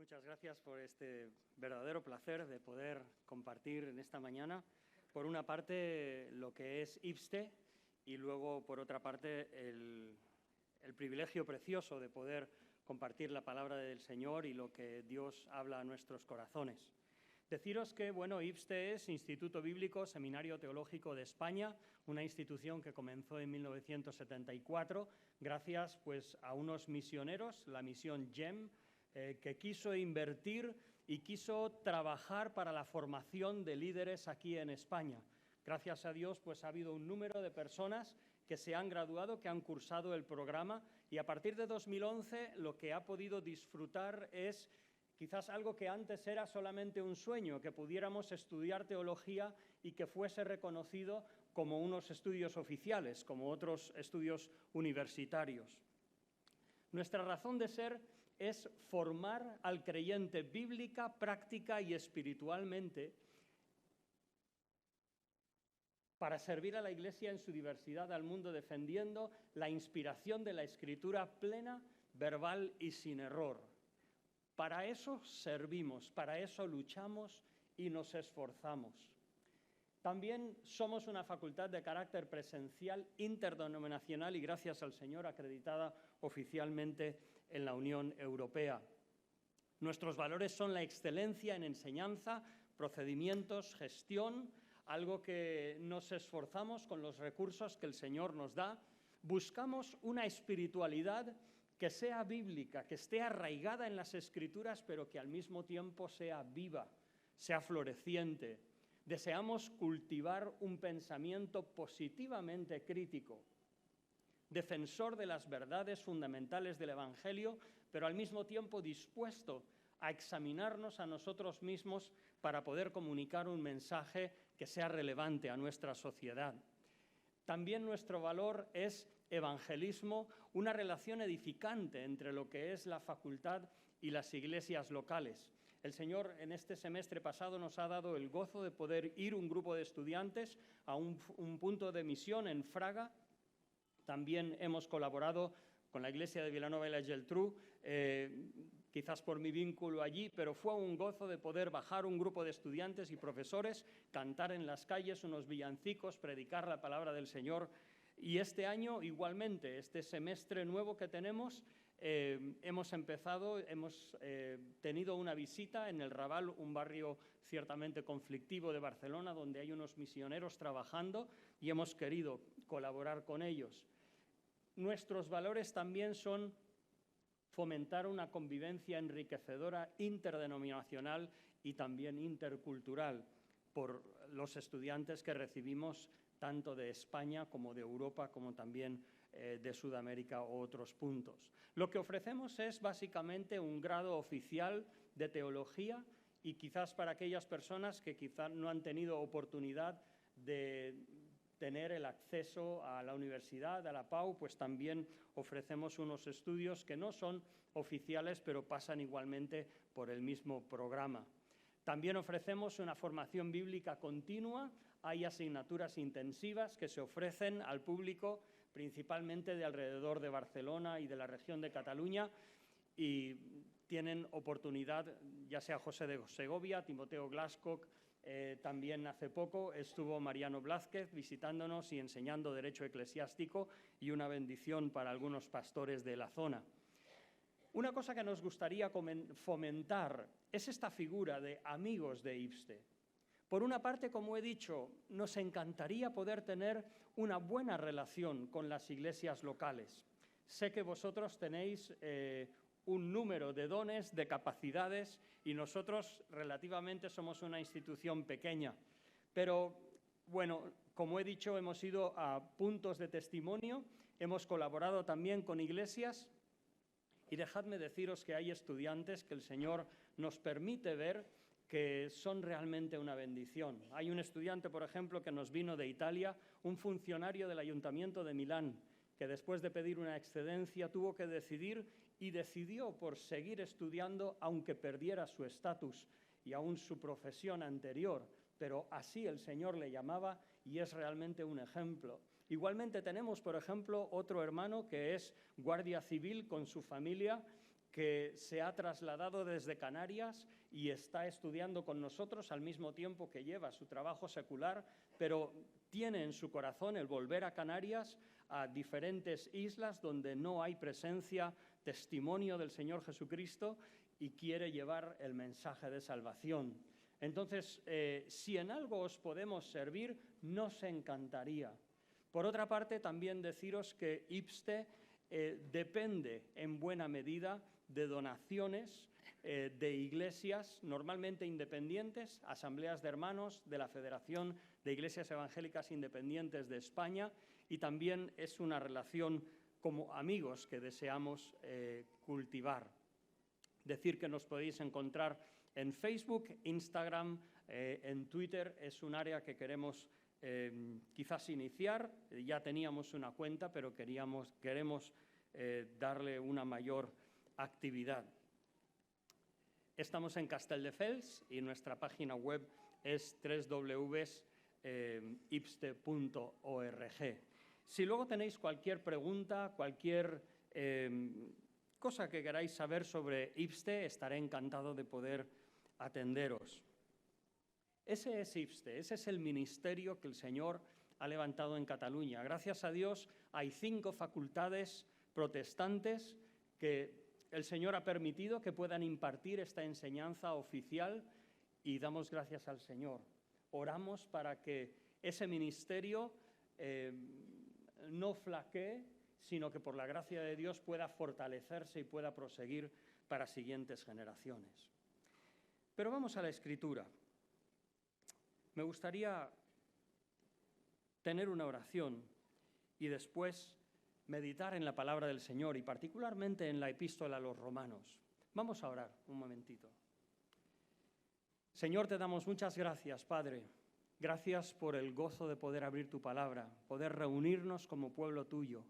Muchas gracias por este verdadero placer de poder compartir en esta mañana, por una parte, lo que es IPSTE y luego, por otra parte, el privilegio precioso de poder compartir la palabra del Señor y lo que Dios habla a nuestros corazones. Deciros que, IPSTE es Instituto Bíblico Seminario Teológico de España, una institución que comenzó en 1974 gracias a unos misioneros, la misión GEM, que quiso invertir y quiso trabajar para la formación de líderes aquí en España. Gracias a Dios, ha habido un número de personas que se han graduado, que han cursado el programa, y a partir de 2011 lo que ha podido disfrutar es quizás algo que antes era solamente un sueño, que pudiéramos estudiar teología y que fuese reconocido como unos estudios oficiales, como otros estudios universitarios. Nuestra razón de ser es formar al creyente bíblica, práctica y espiritualmente para servir a la Iglesia en su diversidad al mundo, defendiendo la inspiración de la Escritura plena, verbal y sin error. Para eso servimos, para eso luchamos y nos esforzamos. También somos una facultad de carácter presencial, interdenominacional y, gracias al Señor, acreditada oficialmente en la Unión Europea. Nuestros valores son la excelencia en enseñanza, procedimientos, gestión, algo que nos esforzamos con los recursos que el Señor nos da. Buscamos una espiritualidad que sea bíblica, que esté arraigada en las Escrituras, pero que al mismo tiempo sea viva, sea floreciente. Deseamos cultivar un pensamiento positivamente crítico, defensor de las verdades fundamentales del Evangelio, pero al mismo tiempo dispuesto a examinarnos a nosotros mismos para poder comunicar un mensaje que sea relevante a nuestra sociedad. También nuestro valor es evangelismo, una relación edificante entre lo que es la facultad y las iglesias locales. El Señor en este semestre pasado nos ha dado el gozo de poder ir un grupo de estudiantes a un punto de misión en Fraga. También hemos colaborado con la iglesia de Vilanova y la Geltrú, quizás por mi vínculo allí, pero fue un gozo de poder bajar un grupo de estudiantes y profesores, cantar en las calles unos villancicos, predicar la palabra del Señor. Y este año, igualmente, este semestre nuevo que tenemos, hemos tenido una visita en el Raval, un barrio ciertamente conflictivo de Barcelona, donde hay unos misioneros trabajando y hemos querido colaborar con ellos. Nuestros valores también son fomentar una convivencia enriquecedora, interdenominacional y también intercultural por los estudiantes que recibimos tanto de España como de Europa, como también de Sudamérica u otros puntos. Lo que ofrecemos es básicamente un grado oficial de teología y quizás para aquellas personas que quizás no han tenido oportunidad de tener el acceso a la universidad, a la PAU, pues también ofrecemos unos estudios que no son oficiales, pero pasan igualmente por el mismo programa. También ofrecemos una formación bíblica continua. Hay asignaturas intensivas que se ofrecen al público, principalmente de alrededor de Barcelona y de la región de Cataluña, y tienen oportunidad, ya sea José de Segovia, Timoteo Glasscock, también hace poco estuvo Mariano Blázquez visitándonos y enseñando Derecho Eclesiástico, y una bendición para algunos pastores de la zona. Una cosa que nos gustaría fomentar es esta figura de amigos de IPSTE. Por una parte, como he dicho, nos encantaría poder tener una buena relación con las iglesias locales. Sé que vosotros tenéis un número de dones, de capacidades, y nosotros relativamente somos una institución pequeña. Pero, como he dicho, hemos ido a puntos de testimonio, hemos colaborado también con iglesias, y dejadme deciros que hay estudiantes que el Señor nos permite ver que son realmente una bendición. Hay un estudiante, por ejemplo, que nos vino de Italia, un funcionario del Ayuntamiento de Milán, que después de pedir una excedencia tuvo que decidir y decidió por seguir estudiando aunque perdiera su estatus y aún su profesión anterior, pero así el Señor le llamaba y es realmente un ejemplo. Igualmente tenemos, por ejemplo, otro hermano que es guardia civil con su familia que se ha trasladado desde Canarias y está estudiando con nosotros al mismo tiempo que lleva su trabajo secular, pero tiene en su corazón el volver a Canarias, a diferentes islas donde no hay presencia, testimonio del Señor Jesucristo, y quiere llevar el mensaje de salvación. Entonces, si en algo os podemos servir, nos encantaría. Por otra parte, también deciros que IPSTE depende en buena medida de donaciones de iglesias, normalmente independientes, asambleas de hermanos de la Federación de Iglesias Evangélicas Independientes de España, y también es una relación como amigos que deseamos cultivar. Decir que nos podéis encontrar en Facebook, Instagram, en Twitter. Es un área que queremos quizás iniciar. Ya teníamos una cuenta, pero queremos darle una mayor actividad. Estamos en Castelldefels y nuestra página web es www.ipste.org. Si luego tenéis cualquier pregunta, cualquier cosa que queráis saber sobre IPSTE, estaré encantado de poder atenderos. Ese es IPSTE, ese es el ministerio que el Señor ha levantado en Cataluña. Gracias a Dios hay 5 facultades protestantes que el Señor ha permitido que puedan impartir esta enseñanza oficial, y damos gracias al Señor. Oramos para que ese ministerio no flaquee, sino que por la gracia de Dios pueda fortalecerse y pueda proseguir para siguientes generaciones. Pero vamos a la Escritura. Me gustaría tener una oración y después meditar en la palabra del Señor, y particularmente en la epístola a los Romanos. Vamos a orar un momentito. Señor, te damos muchas gracias, Padre. Gracias por el gozo de poder abrir tu palabra, poder reunirnos como pueblo tuyo.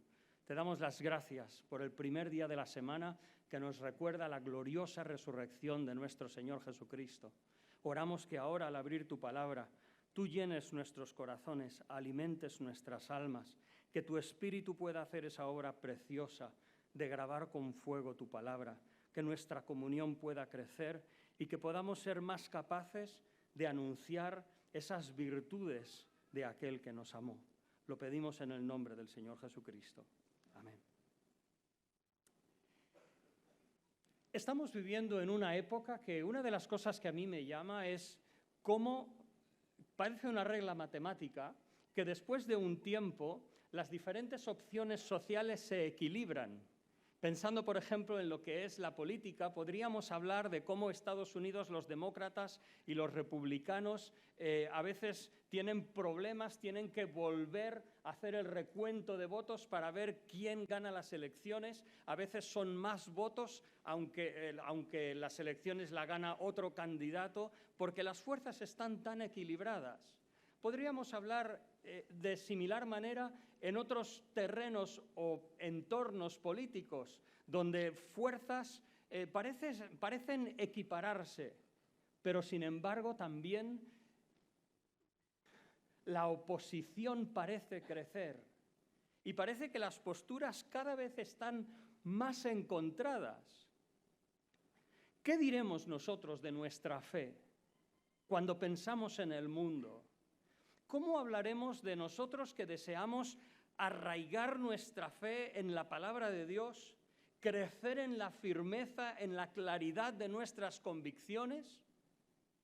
Te damos las gracias por el primer día de la semana que nos recuerda la gloriosa resurrección de nuestro Señor Jesucristo. Oramos que ahora, al abrir tu palabra, tú llenes nuestros corazones, alimentes nuestras almas, que tu Espíritu pueda hacer esa obra preciosa de grabar con fuego tu palabra, que nuestra comunión pueda crecer y que podamos ser más capaces de anunciar esas virtudes de aquel que nos amó. Lo pedimos en el nombre del Señor Jesucristo. Amén. Estamos viviendo en una época que una de las cosas que a mí me llama es cómo parece una regla matemática que después de un tiempo las diferentes opciones sociales se equilibran. Pensando, por ejemplo, en lo que es la política, podríamos hablar de cómo Estados Unidos, los demócratas y los republicanos a veces tienen problemas, tienen que volver a hacer el recuento de votos para ver quién gana las elecciones. A veces son más votos, aunque las elecciones la gana otro candidato, porque las fuerzas están tan equilibradas. Podríamos hablar de similar manera en otros terrenos o entornos políticos donde fuerzas parecen equipararse, pero sin embargo también la oposición parece crecer y parece que las posturas cada vez están más encontradas. ¿Qué diremos nosotros de nuestra fe cuando pensamos en el mundo? ¿Cómo hablaremos de nosotros que deseamos arraigar nuestra fe en la palabra de Dios, crecer en la firmeza, en la claridad de nuestras convicciones,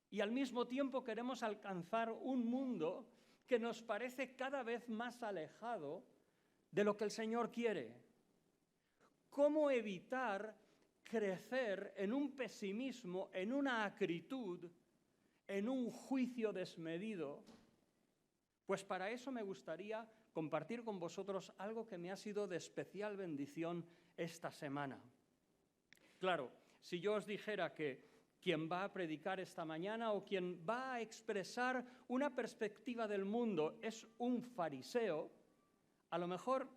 y al mismo tiempo queremos alcanzar un mundo que nos parece cada vez más alejado de lo que el Señor quiere? ¿Cómo evitar crecer en un pesimismo, en una acritud, en un juicio desmedido? Pues para eso me gustaría compartir con vosotros algo que me ha sido de especial bendición esta semana. Claro, si yo os dijera que quien va a predicar esta mañana o quien va a expresar una perspectiva del mundo es un fariseo, a lo mejor,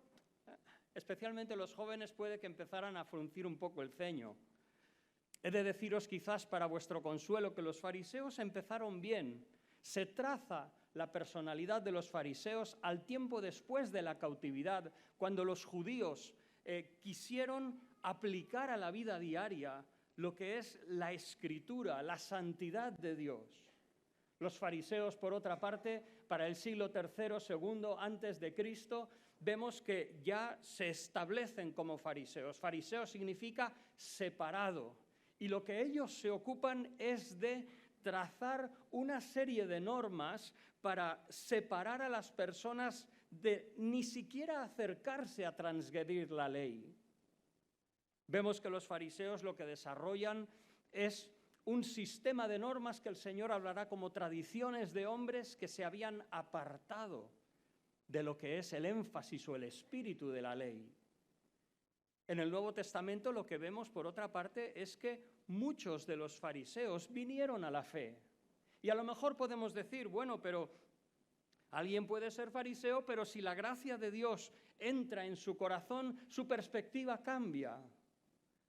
especialmente los jóvenes, puede que empezaran a fruncir un poco el ceño. He de deciros quizás para vuestro consuelo que los fariseos empezaron bien. Se traza la personalidad de los fariseos al tiempo después de la cautividad, cuando los judíos quisieron aplicar a la vida diaria lo que es la Escritura, la santidad de Dios. Los fariseos, por otra parte, para el siglo III, II antes de Cristo, vemos que ya se establecen como fariseos. Fariseo significa separado. Y lo que ellos se ocupan es de trazar una serie de normas para separar a las personas de ni siquiera acercarse a transgredir la ley. Vemos que los fariseos lo que desarrollan es un sistema de normas que el Señor hablará como tradiciones de hombres que se habían apartado de lo que es el énfasis o el espíritu de la ley. En el Nuevo Testamento lo que vemos, por otra parte, es que muchos de los fariseos vinieron a la fe. Y a lo mejor podemos decir, bueno, pero alguien puede ser fariseo, pero si la gracia de Dios entra en su corazón, su perspectiva cambia.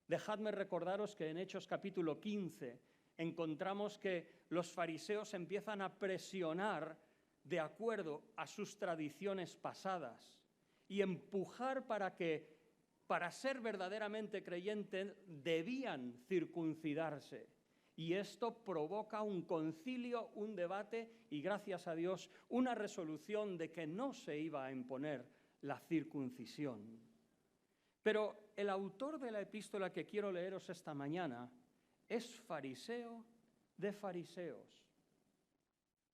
Dejadme recordaros que en Hechos capítulo 15 encontramos que los fariseos empiezan a presionar de acuerdo a sus tradiciones pasadas y empujar para ser verdaderamente creyentes debían circuncidarse. Y esto provoca un concilio, un debate y, gracias a Dios, una resolución de que no se iba a imponer la circuncisión. Pero el autor de la epístola que quiero leeros esta mañana es fariseo de fariseos.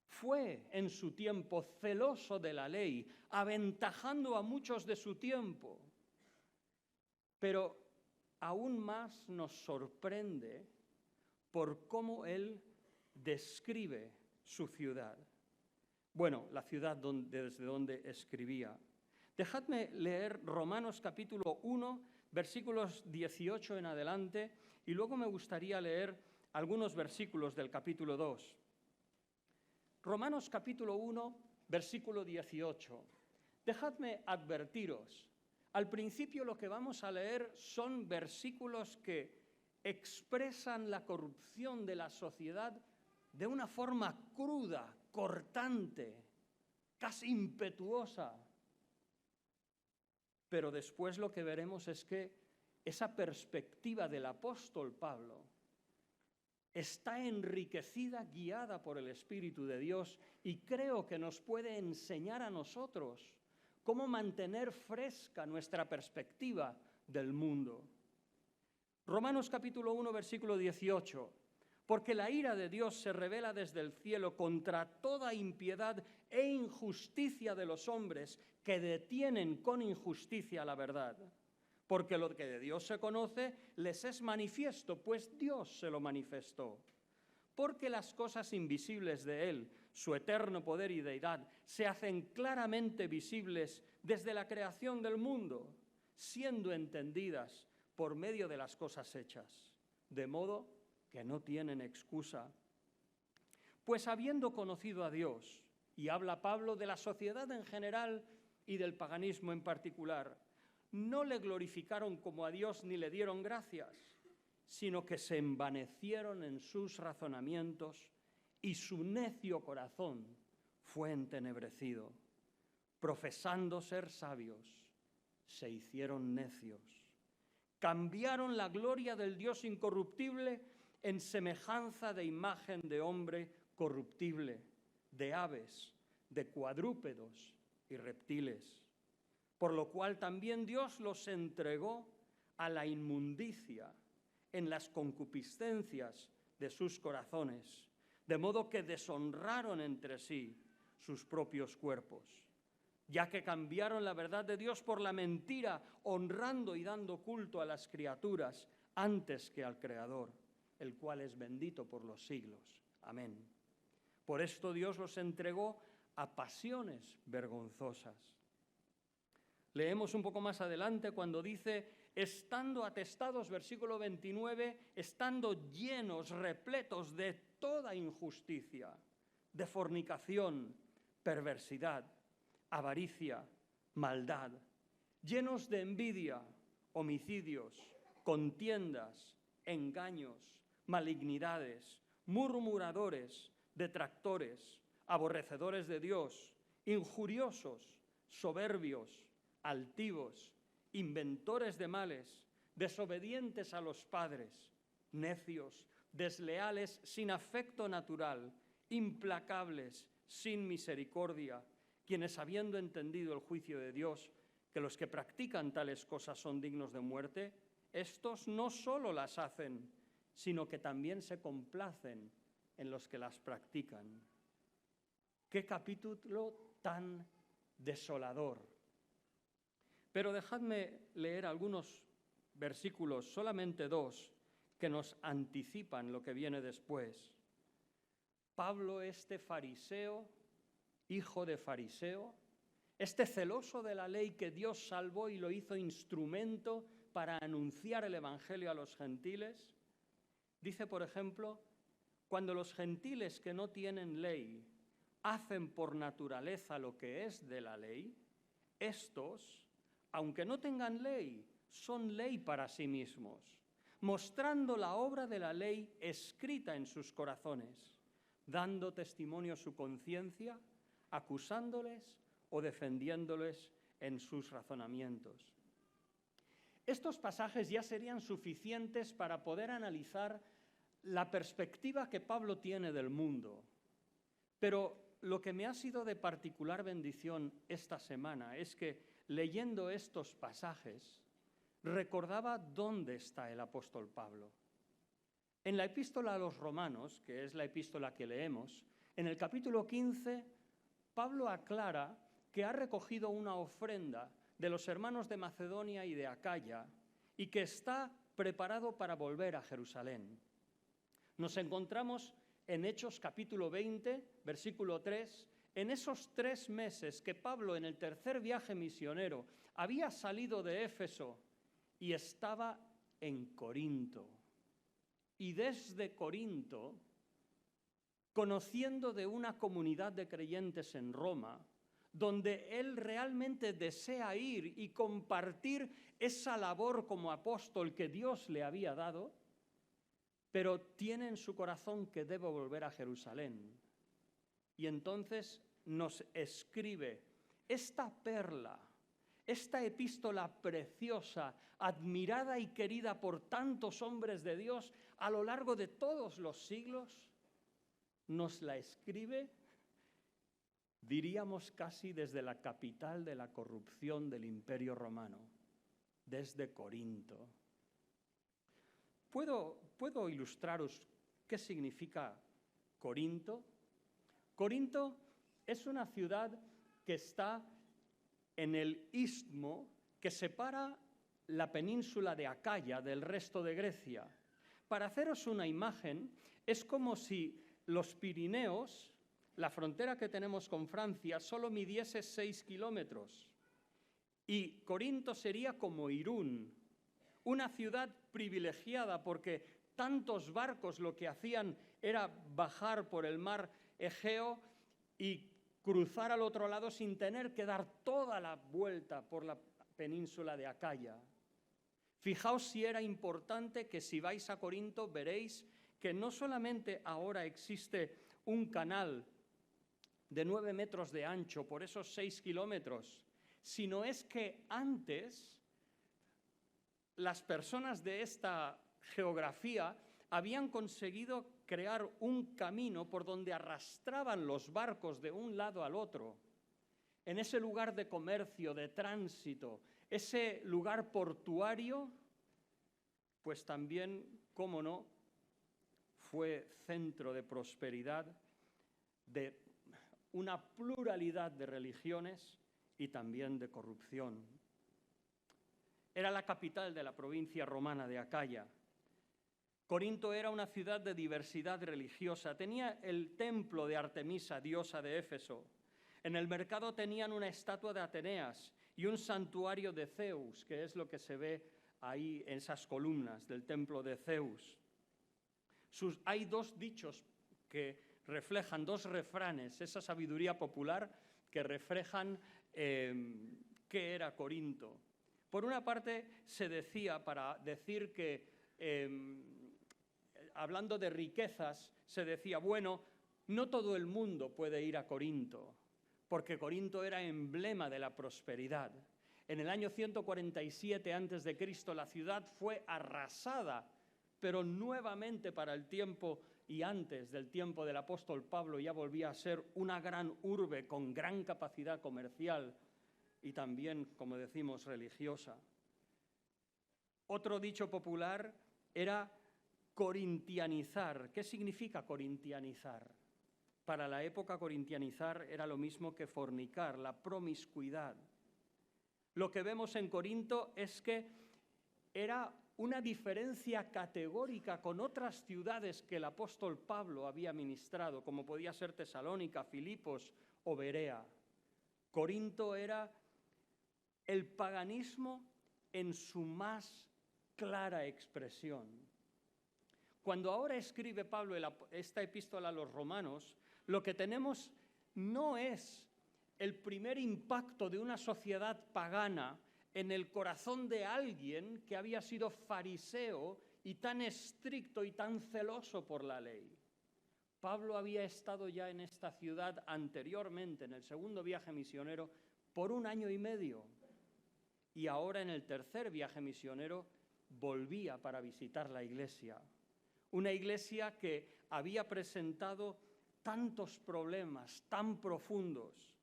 Fue en su tiempo celoso de la ley, aventajando a muchos de su tiempo. Pero aún más nos sorprende por cómo él describe su ciudad. Bueno, la ciudad desde donde escribía. Dejadme leer Romanos capítulo 1, versículos 18 en adelante, y luego me gustaría leer algunos versículos del capítulo 2. Romanos capítulo 1, versículo 18. Dejadme advertiros, al principio lo que vamos a leer son versículos que expresan la corrupción de la sociedad de una forma cruda, cortante, casi impetuosa. Pero después lo que veremos es que esa perspectiva del apóstol Pablo está enriquecida, guiada por el Espíritu de Dios, y creo que nos puede enseñar a nosotros cómo mantener fresca nuestra perspectiva del mundo. Romanos capítulo 1, versículo 18. Porque la ira de Dios se revela desde el cielo contra toda impiedad e injusticia de los hombres que detienen con injusticia la verdad. Porque lo que de Dios se conoce les es manifiesto, pues Dios se lo manifestó. Porque las cosas invisibles de Él, su eterno poder y deidad, se hacen claramente visibles desde la creación del mundo, siendo entendidas por medio de las cosas hechas, de modo que no tienen excusa. Pues habiendo conocido a Dios, y habla Pablo de la sociedad en general y del paganismo en particular, no le glorificaron como a Dios ni le dieron gracias, sino que se envanecieron en sus razonamientos y su necio corazón fue entenebrecido. Profesando ser sabios, se hicieron necios. Cambiaron la gloria del Dios incorruptible en semejanza de imagen de hombre corruptible, de aves, de cuadrúpedos y reptiles. Por lo cual también Dios los entregó a la inmundicia en las concupiscencias de sus corazones, de modo que deshonraron entre sí sus propios cuerpos, ya que cambiaron la verdad de Dios por la mentira, honrando y dando culto a las criaturas antes que al Creador, el cual es bendito por los siglos. Amén. Por esto Dios los entregó a pasiones vergonzosas. Leemos un poco más adelante cuando dice, estando atestados, versículo 29, estando llenos, repletos de toda injusticia, de fornicación, perversidad, avaricia, maldad, llenos de envidia, homicidios, contiendas, engaños, malignidades, murmuradores, detractores, aborrecedores de Dios, injuriosos, soberbios, altivos, inventores de males, desobedientes a los padres, necios, desleales, sin afecto natural, implacables, sin misericordia, quienes habiendo entendido el juicio de Dios, que los que practican tales cosas son dignos de muerte, estos no solo las hacen, sino que también se complacen en los que las practican. ¡Qué capítulo tan desolador! Pero dejadme leer algunos versículos, solamente 2, que nos anticipan lo que viene después. Pablo, este fariseo, hijo de fariseo, este celoso de la ley que Dios salvó y lo hizo instrumento para anunciar el evangelio a los gentiles, dice, por ejemplo, cuando los gentiles que no tienen ley hacen por naturaleza lo que es de la ley, estos, aunque no tengan ley, son ley para sí mismos, mostrando la obra de la ley escrita en sus corazones, dando testimonio a su conciencia, acusándoles o defendiéndoles en sus razonamientos. Estos pasajes ya serían suficientes para poder analizar la perspectiva que Pablo tiene del mundo. Pero lo que me ha sido de particular bendición esta semana es que, leyendo estos pasajes, recordaba dónde está el apóstol Pablo. En la epístola a los Romanos, que es la epístola que leemos, en el capítulo 15, Pablo aclara que ha recogido una ofrenda de los hermanos de Macedonia y de Acaya y que está preparado para volver a Jerusalén. Nos encontramos en Hechos capítulo 20, versículo 3, en esos 3 meses que Pablo, en el tercer viaje misionero, había salido de Éfeso y estaba en Corinto. Y desde Corinto, conociendo de una comunidad de creyentes en Roma, donde él realmente desea ir y compartir esa labor como apóstol que Dios le había dado, pero tiene en su corazón que debe volver a Jerusalén. Y entonces nos escribe esta perla, esta epístola preciosa, admirada y querida por tantos hombres de Dios a lo largo de todos los siglos, nos la escribe, diríamos casi desde la capital de la corrupción del Imperio Romano, desde Corinto. ¿Puedo ilustraros qué significa Corinto? Corinto es una ciudad que está en el istmo que separa la península de Acaya del resto de Grecia. Para haceros una imagen, es como si los Pirineos, la frontera que tenemos con Francia, solo midiese 6 kilómetros. Y Corinto sería como Irún, una ciudad privilegiada porque tantos barcos lo que hacían era bajar por el mar Egeo y cruzar al otro lado sin tener que dar toda la vuelta por la península de Acaya. Fijaos si era importante que si vais a Corinto veréis que no solamente ahora existe un canal de 9 metros de ancho por esos 6 kilómetros, sino es que antes las personas de esta geografía habían conseguido crear un camino por donde arrastraban los barcos de un lado al otro. En ese lugar de comercio, de tránsito, ese lugar portuario, pues también, cómo no, fue centro de prosperidad de una pluralidad de religiones y también de corrupción. Era la capital de la provincia romana de Acaya. Corinto era una ciudad de diversidad religiosa. Tenía el templo de Artemisa, diosa de Éfeso. En el mercado tenían una estatua de Ateneas y un santuario de Zeus, que es lo que se ve ahí en esas columnas del templo de Zeus. Hay 2 dichos que reflejan, 2 refranes, esa sabiduría popular que reflejan qué era Corinto. Por una parte, se decía, para decir que, hablando de riquezas, se decía, bueno, no todo el mundo puede ir a Corinto, porque Corinto era emblema de la prosperidad. En el año 147 a.C. la ciudad fue arrasada, pero nuevamente para el tiempo y antes del tiempo del apóstol Pablo ya volvía a ser una gran urbe con gran capacidad comercial y también, como decimos, religiosa. Otro dicho popular era corintianizar. ¿Qué significa corintianizar? Para la época, corintianizar era lo mismo que fornicar, la promiscuidad. Lo que vemos en Corinto es que era una diferencia categórica con otras ciudades que el apóstol Pablo había ministrado, como podía ser Tesalónica, Filipos o Berea. Corinto era el paganismo en su más clara expresión. Cuando ahora escribe Pablo esta epístola a los romanos, lo que tenemos no es el primer impacto de una sociedad pagana en el corazón de alguien que había sido fariseo y tan estricto y tan celoso por la ley. Pablo había estado ya en esta ciudad anteriormente, en el segundo viaje misionero, por 1 año y medio. Y ahora en el tercer viaje misionero volvía para visitar la iglesia. Una iglesia que había presentado tantos problemas tan profundos.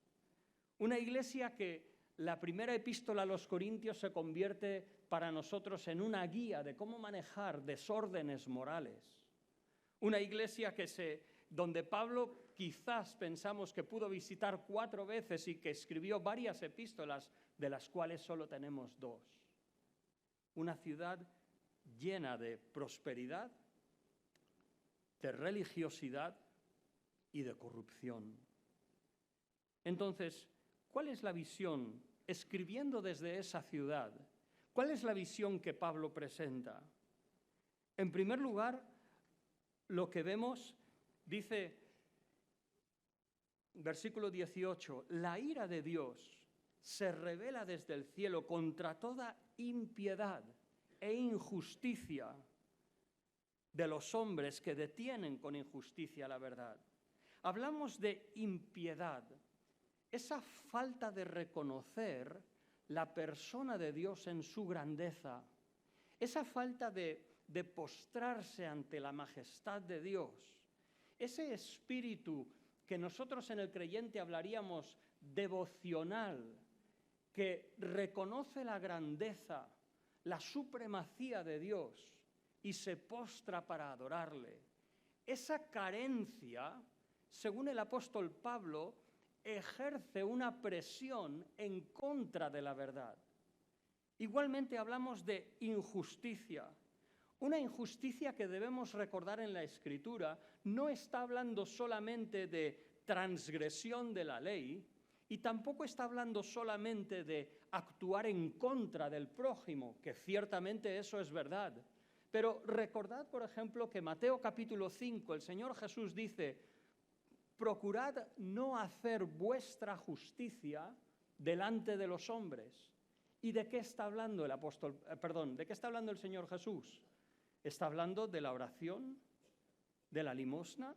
Una iglesia que la primera epístola a los Corintios se convierte para nosotros en una guía de cómo manejar desórdenes morales. Una iglesia donde Pablo quizás pensamos que pudo visitar 4 veces y que escribió varias epístolas, de las cuales solo tenemos 2. Una ciudad llena de prosperidad, de religiosidad y de corrupción. Entonces, ¿cuál es la visión? Escribiendo desde esa ciudad, ¿cuál es la visión que Pablo presenta? En primer lugar, lo que vemos, dice, versículo 18, la ira de Dios se revela desde el cielo contra toda impiedad e injusticia de los hombres que detienen con injusticia la verdad. Hablamos de impiedad, esa falta de reconocer la persona de Dios en su grandeza, esa falta de postrarse ante la majestad de Dios, ese espíritu que nosotros en el creyente hablaríamos devocional, que reconoce la grandeza, la supremacía de Dios y se postra para adorarle. Esa carencia, según el apóstol Pablo, ejerce una presión en contra de la verdad. Igualmente hablamos de injusticia. Una injusticia que debemos recordar en la Escritura no está hablando solamente de transgresión de la ley y tampoco está hablando solamente de actuar en contra del prójimo, que ciertamente eso es verdad. Pero recordad, por ejemplo, que Mateo capítulo 5, el Señor Jesús dice: procurad no hacer vuestra justicia delante de los hombres. ¿Y de qué está hablando ¿de qué está hablando el Señor Jesús? ¿Está hablando de la oración? ¿De la limosna?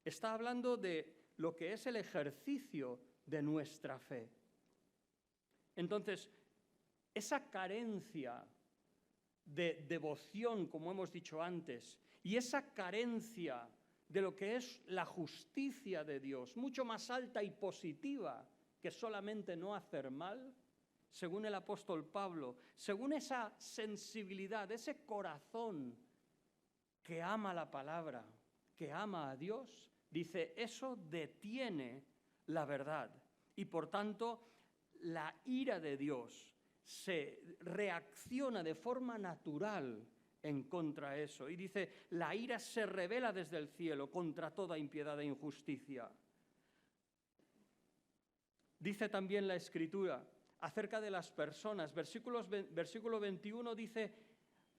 Está hablando de lo que es el ejercicio de nuestra fe. Entonces, esa carencia de devoción, como hemos dicho antes, y esa carencia de lo que es la justicia de Dios, mucho más alta y positiva que solamente no hacer mal, según el apóstol Pablo, según esa sensibilidad, ese corazón que ama la palabra, que ama a Dios, dice, eso detiene la verdad. Y por tanto, la ira de Dios se reacciona de forma natural en contra de eso. Y dice, la ira se revela desde el cielo contra toda impiedad e injusticia. Dice también la Escritura acerca de las personas, versículo 21 dice,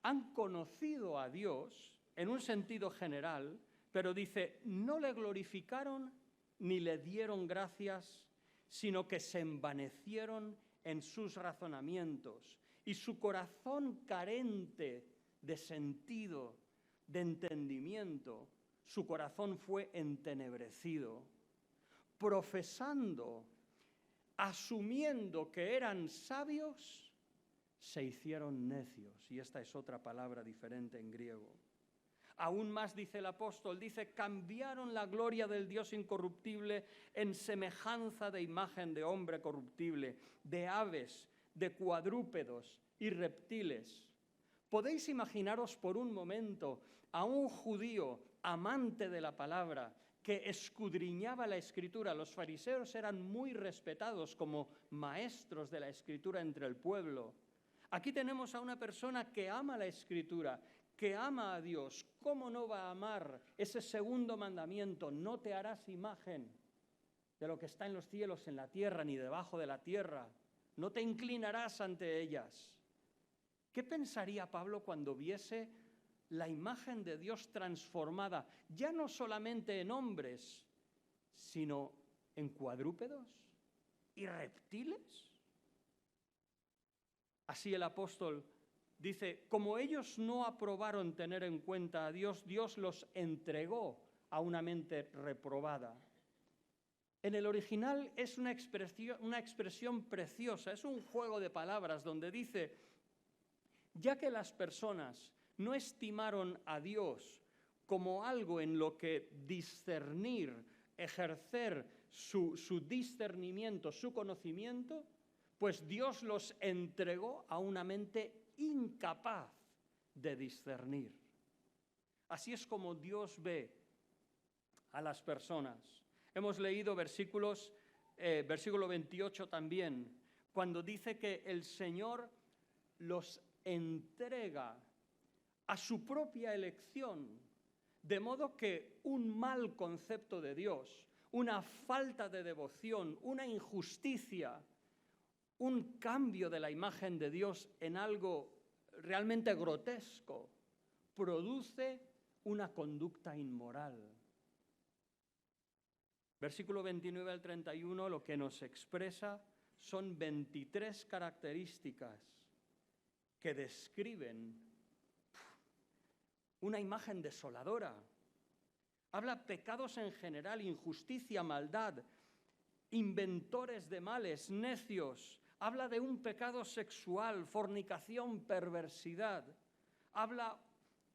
han conocido a Dios en un sentido general, pero dice, no le glorificaron ni le dieron gracias, sino que se envanecieron en sus razonamientos, y su corazón carente de sentido, de entendimiento, su corazón fue entenebrecido, profesando asumiendo que eran sabios, se hicieron necios. Y esta es otra palabra diferente en griego. Aún más dice el apóstol, dice, cambiaron la gloria del Dios incorruptible en semejanza de imagen de hombre corruptible, de aves, de cuadrúpedos y reptiles. ¿Podéis imaginaros por un momento a un judío amante de la palabra que escudriñaba la Escritura? Los fariseos eran muy respetados como maestros de la Escritura entre el pueblo. Aquí tenemos a una persona que ama la Escritura, que ama a Dios. ¿Cómo no va a amar ese segundo mandamiento? No te harás imagen de lo que está en los cielos, en la tierra, ni debajo de la tierra. No te inclinarás ante ellas. ¿Qué pensaría Pablo cuando viese la imagen de Dios transformada, ya no solamente en hombres, sino en cuadrúpedos y reptiles? Así el apóstol dice, como ellos no aprobaron tener en cuenta a Dios, Dios los entregó a una mente reprobada. En el original es una expresión preciosa, es un juego de palabras donde dice, ya que las personas no estimaron a Dios como algo en lo que discernir, ejercer su discernimiento, su conocimiento, pues Dios los entregó a una mente incapaz de discernir. Así es como Dios ve a las personas. Hemos leído versículo 28 también, cuando dice que el Señor los entrega a su propia elección, de modo que un mal concepto de Dios, una falta de devoción, una injusticia, un cambio de la imagen de Dios en algo realmente grotesco, produce una conducta inmoral. Versículo 29 al 31 lo que nos expresa son 23 características que describen una imagen desoladora. Habla pecados en general, injusticia, maldad, inventores de males, necios. Habla de un pecado sexual, fornicación, perversidad. Habla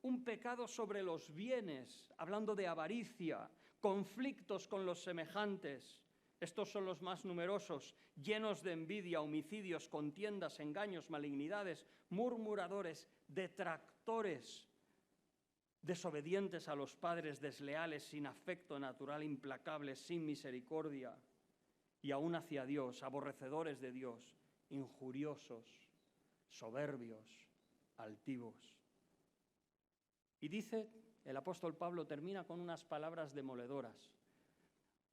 un pecado sobre los bienes, hablando de avaricia, conflictos con los semejantes. Estos son los más numerosos, llenos de envidia, homicidios, contiendas, engaños, malignidades, murmuradores, detractores, desobedientes a los padres, desleales, sin afecto natural, implacables, sin misericordia, y aún hacia Dios, aborrecedores de Dios, injuriosos, soberbios, altivos. Y dice, el apóstol Pablo termina con unas palabras demoledoras.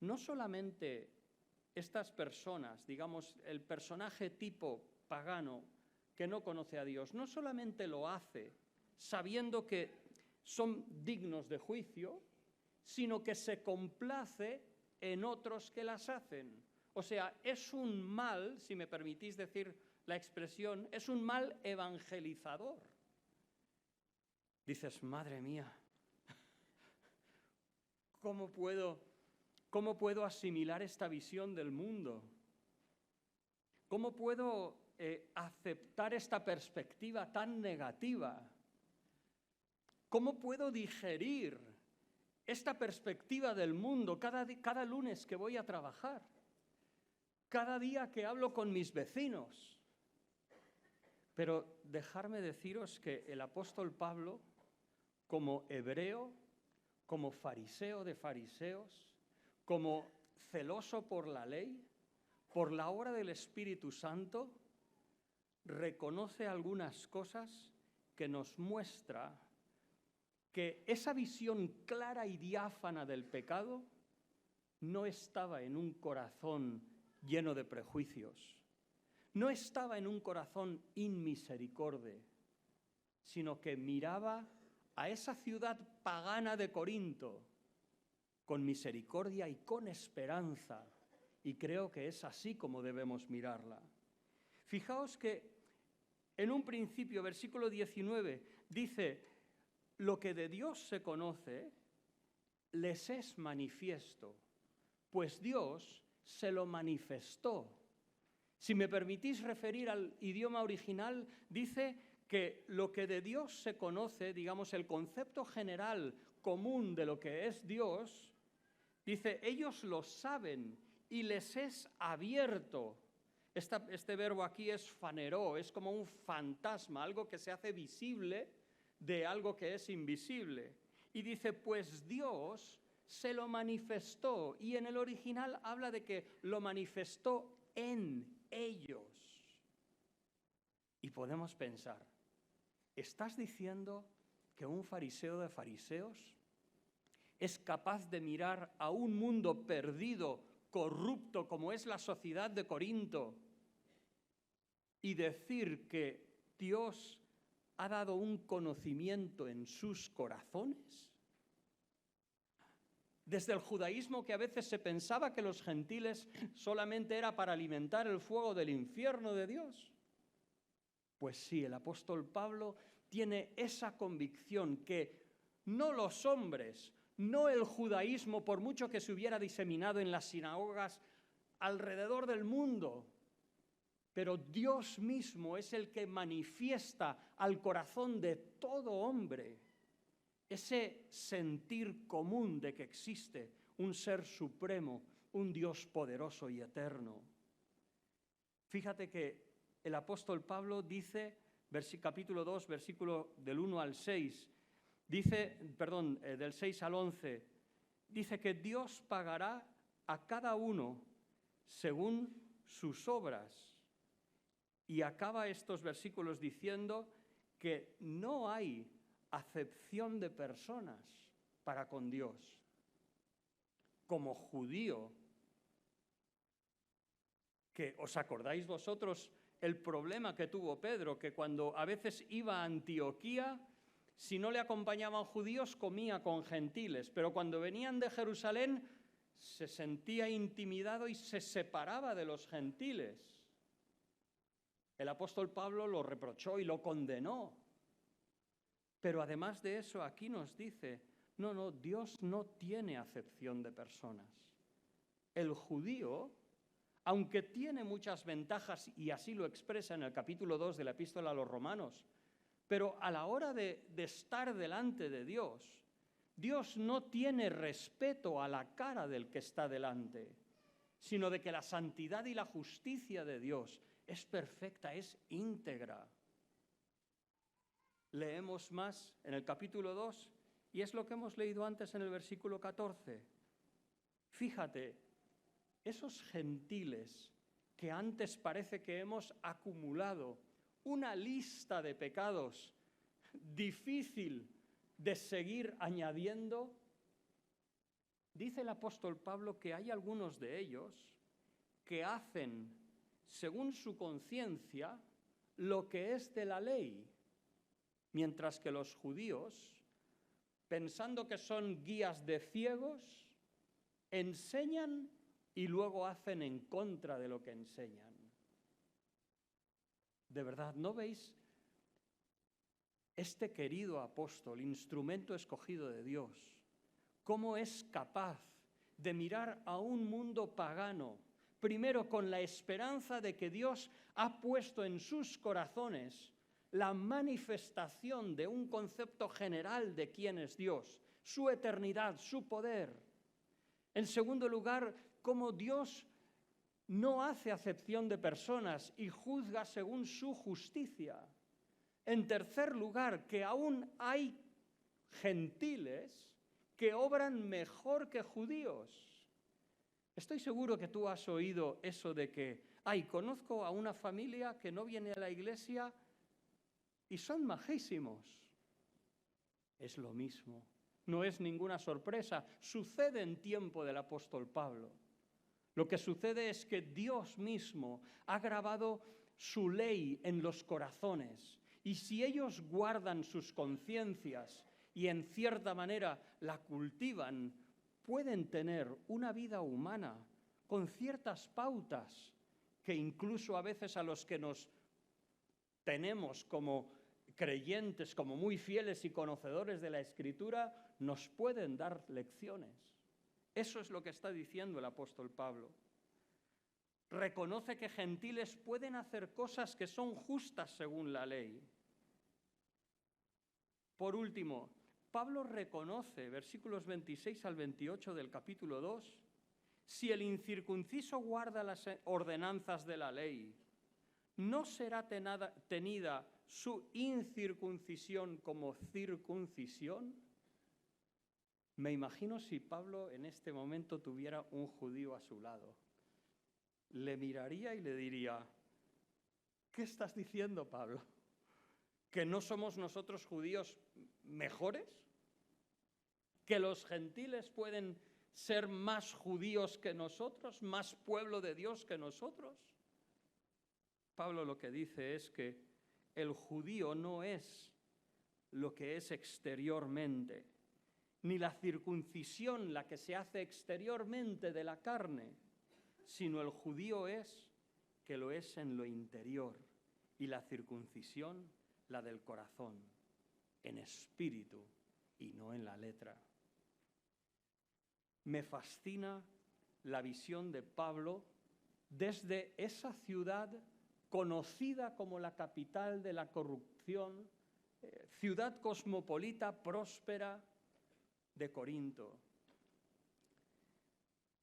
No solamente estas personas, digamos, el personaje tipo pagano que no conoce a Dios, no solamente lo hace sabiendo que son dignos de juicio, sino que se complace en otros que las hacen. O sea, es un mal, si me permitís decir la expresión, es un mal evangelizador. Dices, madre mía, ¿cómo puedo asimilar esta visión del mundo? ¿Cómo puedo aceptar esta perspectiva tan negativa? ¿Cómo puedo digerir esta perspectiva del mundo cada lunes que voy a trabajar? Cada día que hablo con mis vecinos. Pero dejarme deciros que el apóstol Pablo, como hebreo, como fariseo de fariseos, como celoso por la ley, por la obra del Espíritu Santo, reconoce algunas cosas que nos muestra que esa visión clara y diáfana del pecado no estaba en un corazón lleno de prejuicios, no estaba en un corazón inmisericorde, sino que miraba a esa ciudad pagana de Corinto con misericordia y con esperanza, y creo que es así como debemos mirarla. Fijaos que en un principio, versículo 19, dice, lo que de Dios se conoce les es manifiesto, pues Dios se lo manifestó Si me permitís referir al idioma original, dice que lo que de Dios se conoce, digamos, el concepto general común de lo que es Dios, dice, ellos lo saben y les es abierto. Este verbo aquí es faneró, es como un fantasma, algo que se hace visible de algo que es invisible. Y dice, pues Dios se lo manifestó, y en el original habla de que lo manifestó en ellos. Y podemos pensar, ¿estás diciendo que un fariseo de fariseos es capaz de mirar a un mundo perdido, corrupto como es la sociedad de Corinto, y decir que Dios ha dado un conocimiento en sus corazones? Desde el judaísmo, que a veces se pensaba que los gentiles solamente era para alimentar el fuego del infierno de Dios. Pues sí, el apóstol Pablo tiene esa convicción que no los hombres, no el judaísmo, por mucho que se hubiera diseminado en las sinagogas alrededor del mundo, pero Dios mismo es el que manifiesta al corazón de todo hombre ese sentir común de que existe un ser supremo, un Dios poderoso y eterno. Fíjate que el apóstol Pablo dice, capítulo 2, versículo del 1 al 6, del 6 al 11, dice que Dios pagará a cada uno según sus obras. Y acaba estos versículos diciendo que no hay acepción de personas para con Dios. Como judío, que os acordáis vosotros el problema que tuvo Pedro, que cuando a veces iba a Antioquía, si no le acompañaban judíos, comía con gentiles, pero cuando venían de Jerusalén se sentía intimidado y se separaba de los gentiles. El apóstol Pablo lo reprochó y lo condenó. Pero además de eso, aquí nos dice, no, Dios no tiene acepción de personas. El judío, aunque tiene muchas ventajas, y así lo expresa en el capítulo 2 de la Epístola a los Romanos, pero a la hora de estar delante de Dios, Dios no tiene respeto a la cara del que está delante, sino de que la santidad y la justicia de Dios es perfecta, es íntegra. Leemos más en el capítulo 2 y es lo que hemos leído antes en el versículo 14. Fíjate, esos gentiles que antes parece que hemos acumulado una lista de pecados difícil de seguir añadiendo, dice el apóstol Pablo que hay algunos de ellos que hacen, según su conciencia, lo que es de la ley, mientras que los judíos, pensando que son guías de ciegos, enseñan y luego hacen en contra de lo que enseñan. De verdad, ¿no veis este querido apóstol, instrumento escogido de Dios, cómo es capaz de mirar a un mundo pagano, primero con la esperanza de que Dios ha puesto en sus corazones la manifestación de un concepto general de quién es Dios, su eternidad, su poder? En segundo lugar, cómo Dios no hace acepción de personas y juzga según su justicia. En tercer lugar, que aún hay gentiles que obran mejor que judíos. Estoy seguro que tú has oído eso de que, conozco a una familia que no viene a la iglesia y son majísimos. Es lo mismo, no es ninguna sorpresa, sucede en tiempo del apóstol Pablo. Lo que sucede es que Dios mismo ha grabado su ley en los corazones, y si ellos guardan sus conciencias y en cierta manera la cultivan, pueden tener una vida humana con ciertas pautas que incluso a veces a los que nos tenemos como creyentes, como muy fieles y conocedores de la Escritura, nos pueden dar lecciones. Eso es lo que está diciendo el apóstol Pablo. Reconoce que gentiles pueden hacer cosas que son justas según la ley. Por último, Pablo reconoce, versículos 26 al 28 del capítulo 2, si el incircunciso guarda las ordenanzas de la ley, ¿no será tenida su incircuncisión como circuncisión? Me imagino si Pablo en este momento tuviera un judío a su lado. Le miraría y le diría, ¿qué estás diciendo, Pablo? ¿Que no somos nosotros judíos mejores? ¿Que los gentiles pueden ser más judíos que nosotros, más pueblo de Dios que nosotros? Pablo lo que dice es que el judío no es lo que es exteriormente, ni la circuncisión la que se hace exteriormente de la carne, sino el judío es que lo es en lo interior, y la circuncisión la del corazón, en espíritu y no en la letra. Me fascina la visión de Pablo desde esa ciudad conocida como la capital de la corrupción, ciudad cosmopolita, próspera de Corinto.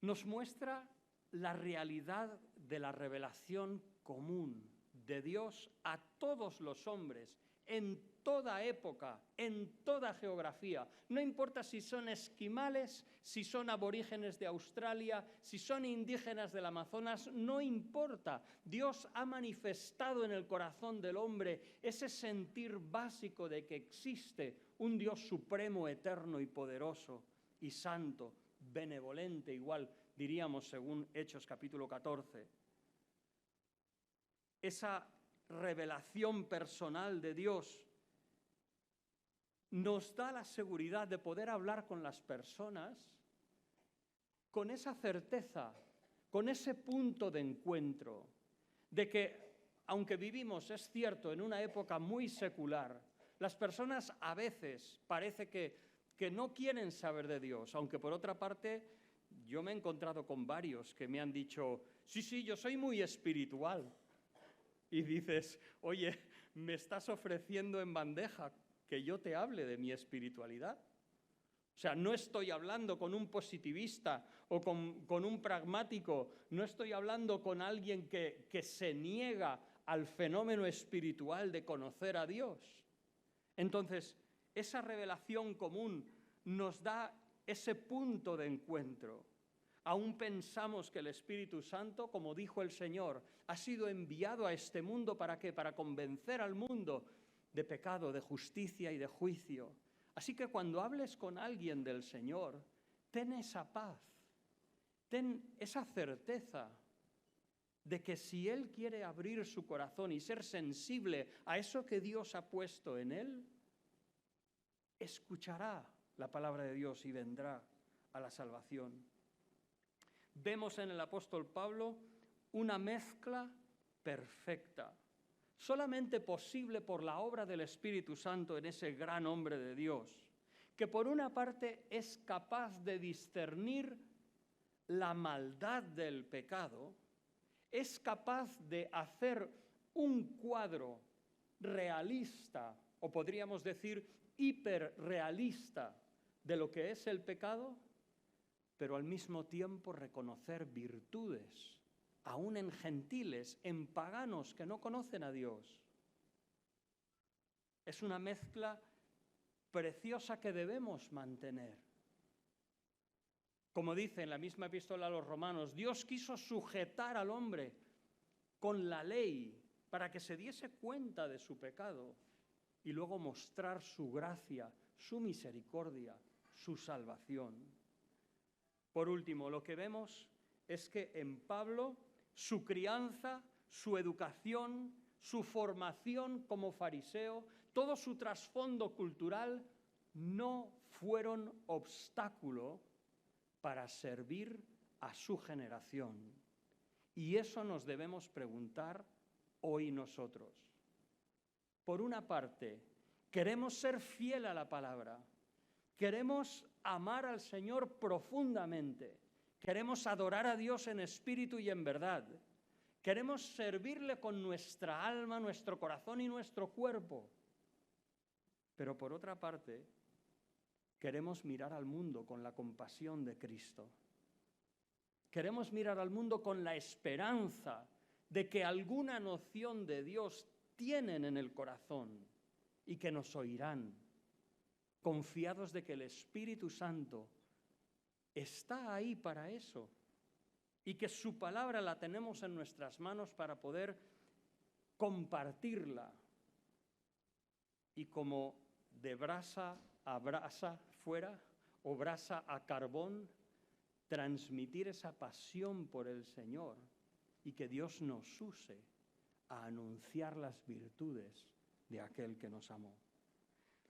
Nos muestra la realidad de la revelación común de Dios a todos los hombres, en toda época, en toda geografía. No importa si son esquimales, si son aborígenes de Australia, si son indígenas del Amazonas, no importa. Dios ha manifestado en el corazón del hombre ese sentir básico de que existe un Dios supremo, eterno y poderoso y santo, benevolente, igual diríamos según Hechos capítulo 14. Esa revelación personal de Dios nos da la seguridad de poder hablar con las personas con esa certeza, con ese punto de encuentro, de que, aunque vivimos, es cierto, en una época muy secular, las personas a veces parece que no quieren saber de Dios, aunque por otra parte yo me he encontrado con varios que me han dicho, sí, yo soy muy espiritual. Y dices, oye, ¿me estás ofreciendo en bandeja que yo te hable de mi espiritualidad? O sea, no estoy hablando con un positivista o con un pragmático, no estoy hablando con alguien que se niega al fenómeno espiritual de conocer a Dios. Entonces, esa revelación común nos da ese punto de encuentro. Aún pensamos que el Espíritu Santo, como dijo el Señor, ha sido enviado a este mundo ¿para qué? Para convencer al mundo de pecado, de justicia y de juicio. Así que cuando hables con alguien del Señor, ten esa paz, ten esa certeza de que si Él quiere abrir su corazón y ser sensible a eso que Dios ha puesto en Él, escuchará la palabra de Dios y vendrá a la salvación. Vemos en el apóstol Pablo una mezcla perfecta, solamente posible por la obra del Espíritu Santo en ese gran hombre de Dios, que por una parte es capaz de discernir la maldad del pecado, es capaz de hacer un cuadro realista, o podríamos decir hiperrealista, de lo que es el pecado, pero al mismo tiempo reconocer virtudes, aún en gentiles, en paganos que no conocen a Dios. Es una mezcla preciosa que debemos mantener. Como dice en la misma epístola a los Romanos, Dios quiso sujetar al hombre con la ley para que se diese cuenta de su pecado y luego mostrar su gracia, su misericordia, su salvación. Por último, lo que vemos es que en Pablo su crianza, su educación, su formación como fariseo, todo su trasfondo cultural no fueron obstáculo para servir a su generación. Y eso nos debemos preguntar hoy nosotros. Por una parte, queremos ser fiel a la palabra, queremos amar al Señor profundamente, queremos adorar a Dios en espíritu y en verdad, Queremos servirle con nuestra alma, nuestro corazón y nuestro cuerpo. Pero por otra parte, queremos mirar al mundo con la compasión de Cristo. Queremos mirar al mundo con la esperanza de que alguna noción de Dios tienen en el corazón y que nos oirán, confiados de que el Espíritu Santo está ahí para eso y que su palabra la tenemos en nuestras manos para poder compartirla y como de brasa a brasa fuera o brasa a carbón, transmitir esa pasión por el Señor y que Dios nos use a anunciar las virtudes de aquel que nos amó.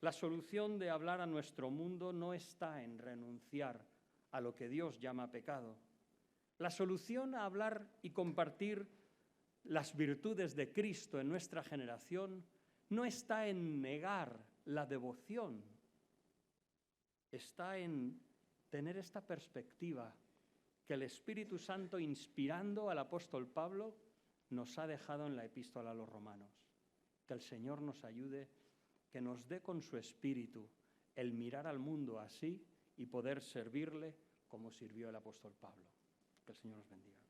La solución de hablar a nuestro mundo no está en renunciar a lo que Dios llama pecado. La solución a hablar y compartir las virtudes de Cristo en nuestra generación no está en negar la devoción, está en tener esta perspectiva que el Espíritu Santo, inspirando al apóstol Pablo, nos ha dejado en la epístola a los romanos. Que el Señor nos ayude, que nos dé con su Espíritu el mirar al mundo así y poder servirle como sirvió el apóstol Pablo. Que el Señor nos bendiga.